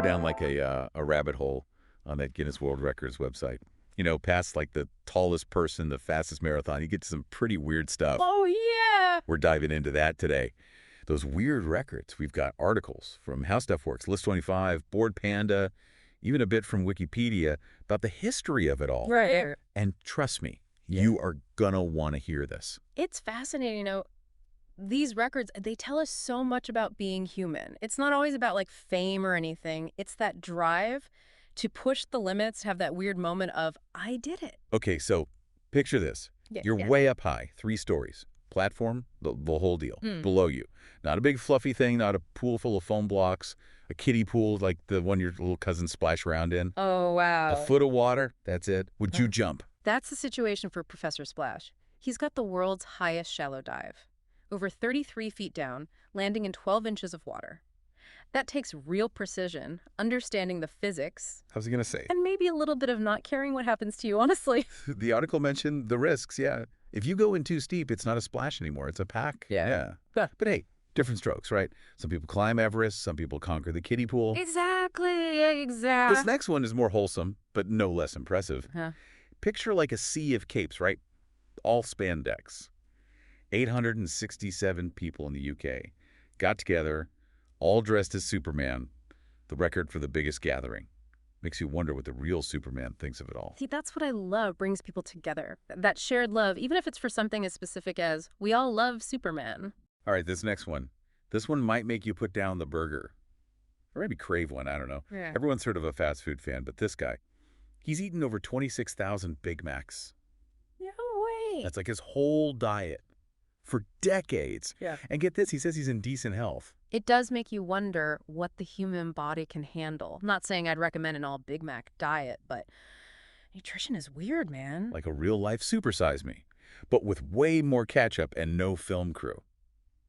down like a rabbit hole on that Guinness World Records website. You know, past like the tallest person, the fastest marathon, you get to some pretty weird stuff. Oh, yeah. We're diving into that today. Those weird records. We've got articles from How Stuff Works, List 25, Board Panda, even a bit from Wikipedia about the history of it all. Right. And trust me, you are gonna want to hear this. It's fascinating, these records, they tell us so much about being human. It's not always about like fame or anything. It's that drive to push the limits, to have that weird moment of, I did it. Okay, so picture this. You're way up high, 3 stories. Platform, the whole deal. Below you. Not a big fluffy thing, not a pool full of foam blocks, a kiddie pool like the one your little cousins splash around in. Oh, wow. A foot of water, that's it. Would you jump? That's the situation for Professor Splash. He's got the world's highest shallow dive. Over 33 feet down, landing in 12 inches of water. That takes real precision, understanding the physics. How's he going to say? And maybe a little bit of not caring what happens to you, honestly. The article mentioned the risks, yeah. If you go in too steep, it's not a splash anymore. It's a pack. Yeah. But hey, different strokes, right? Some people climb Everest. Some people conquer the kiddie pool. Exactly. This next one is more wholesome, but no less impressive. Huh. Picture like a sea of capes, right? All spandex. 867 people in the UK got together, all dressed as Superman, the record for the biggest gathering. Makes you wonder what the real Superman thinks of it all. See, that's what I love, brings people together. That shared love, even if it's for something as specific as, we all love Superman. All right, this next one. This one might make you put down the burger. Or maybe crave one, I don't know. Yeah. Everyone's heard of a fast food fan, but this guy, he's eaten over 26,000 Big Macs. No way. That's like his whole diet for decades. Yeah. And get this, he says he's in decent health. It does make you wonder what the human body can handle. I'm not saying I'd recommend an all Big Mac diet, but nutrition is weird, man. Like a real-life Supersize Me, but with way more ketchup and no film crew.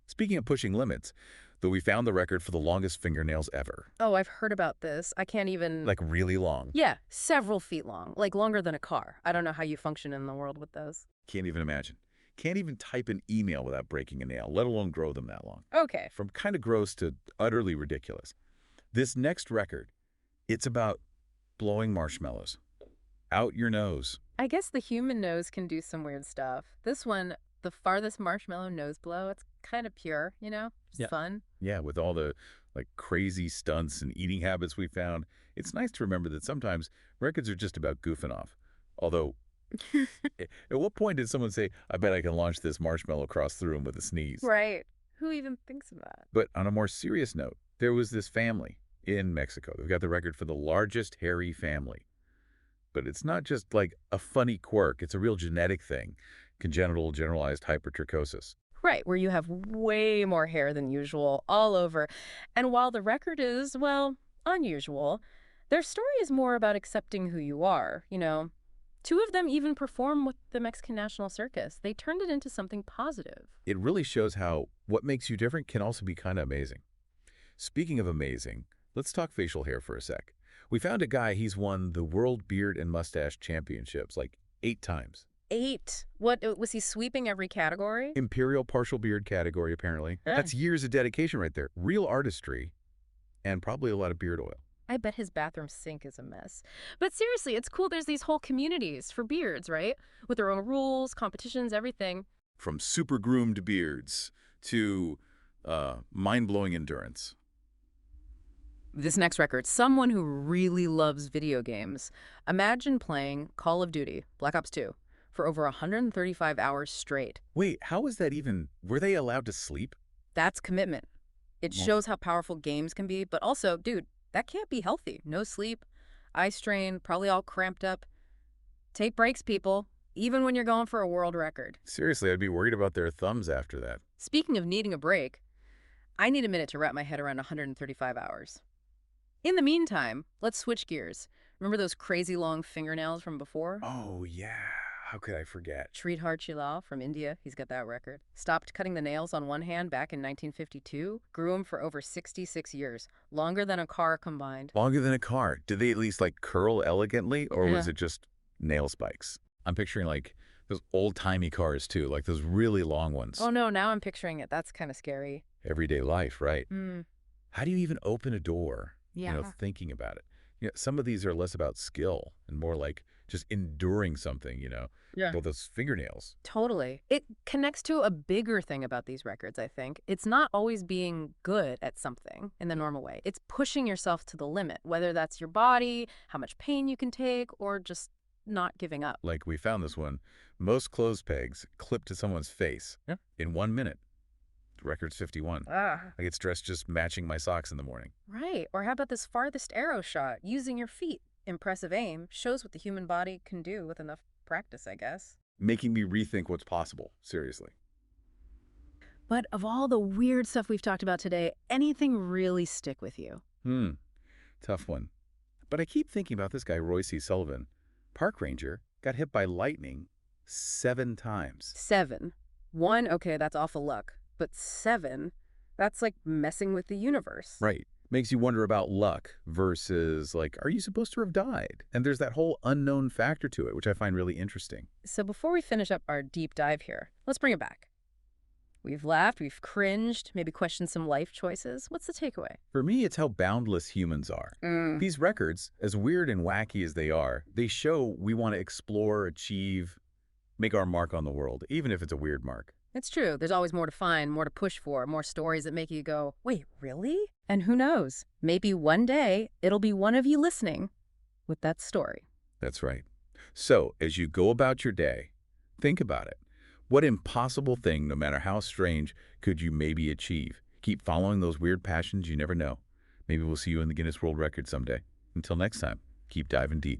Speaking of pushing limits, though, we found the record for the longest fingernails ever. Oh, I've heard about this. I can't even... Like really long. Yeah, several feet long. Like longer than a car. I don't know how you function in the world with those. Can't even imagine. Can't even type an email without breaking a nail, let alone grow them that long. Okay. From kind of gross to utterly ridiculous. This next record, it's about blowing marshmallows. Out your nose. I guess the human nose can do some weird stuff. This one, the farthest marshmallow nose blow, it's kind of pure, It's fun. Yeah, with all the like crazy stunts and eating habits we found, it's nice to remember that sometimes records are just about goofing off. Although, at what point did someone say, I bet I can launch this marshmallow across the room with a sneeze? Right. Who even thinks of that? But on a more serious note, there was this family in Mexico. They've got the record for the largest hairy family. But it's not just like a funny quirk. It's a real genetic thing. Congenital generalized hypertrichosis. Right, where you have way more hair than usual all over. And while the record is, well, unusual, their story is more about accepting who you are, 2 of them even perform with the Mexican National Circus. They turned it into something positive. It really shows how what makes you different can also be kind of amazing. Speaking of amazing, let's talk facial hair for a sec. We found a guy, he's won the World Beard and Mustache Championships like 8 times. 8? What, was he sweeping every category? Imperial partial beard category, apparently. That's years of dedication right there. Real artistry and probably a lot of beard oil. I bet his bathroom sink is a mess. But seriously, it's cool there's these whole communities for beards, right? With their own rules, competitions, everything. From super groomed beards to mind-blowing endurance. This next record, someone who really loves video games. Imagine playing Call of Duty, Black Ops 2, for over 135 hours straight. Wait, how is that even? Were they allowed to sleep? That's commitment. It shows how powerful games can be, but also, dude, that can't be healthy. No sleep, eye strain, probably all cramped up. Take breaks, people, even when you're going for a world record. Seriously, I'd be worried about their thumbs after that. Speaking of needing a break, I need a minute to wrap my head around 135 hours. In the meantime, let's switch gears. Remember those crazy long fingernails from before? Oh, yeah. How could I forget? Sridhar Chilal from India, he's got that record. Stopped cutting the nails on one hand back in 1952, grew them for over 66 years, longer than a car combined. Longer than a car. Did they at least like curl elegantly, or was it just nail spikes? I'm picturing like those old-timey cars too, like those really long ones. Oh no, now I'm picturing it. That's kind of scary. Everyday life, right? Mm. How do you even open a door? Yeah. thinking about it. Some of these are less about skill and more like just enduring something, Yeah. well, those fingernails. Totally. It connects to a bigger thing about these records, I think. It's not always being good at something in the normal way. It's pushing yourself to the limit, whether that's your body, how much pain you can take, or just not giving up. Like we found this one, most clothes pegs clipped to someone's face in 1 minute. The record's 51. Ah. I get stressed just matching my socks in the morning. Right. Or how about this farthest arrow shot using your feet? Impressive aim shows what the human body can do with enough practice, I guess. Making me rethink what's possible, seriously. But of all the weird stuff we've talked about today, anything really stick with you? Hmm, tough one. But I keep thinking about this guy, Roy C. Sullivan. Park ranger, got hit by lightning 7 times. 7. 1, okay, that's awful luck. But 7, that's like messing with the universe. Right. Makes you wonder about luck versus, like, are you supposed to have died? And there's that whole unknown factor to it, which I find really interesting. So before we finish up our deep dive here, let's bring it back. We've laughed, we've cringed, maybe questioned some life choices. What's the takeaway? For me, it's how boundless humans are. These records, as weird and wacky as they are, they show we want to explore, achieve, make our mark on the world, even if it's a weird mark. It's true. There's always more to find, more to push for, more stories that make you go, wait, really? And who knows? Maybe one day it'll be one of you listening with that story. That's right. So, as you go about your day, think about it. What impossible thing, no matter how strange, could you maybe achieve? Keep following those weird passions you never know. Maybe we'll see you in the Guinness World Record someday. Until next time, keep diving deep.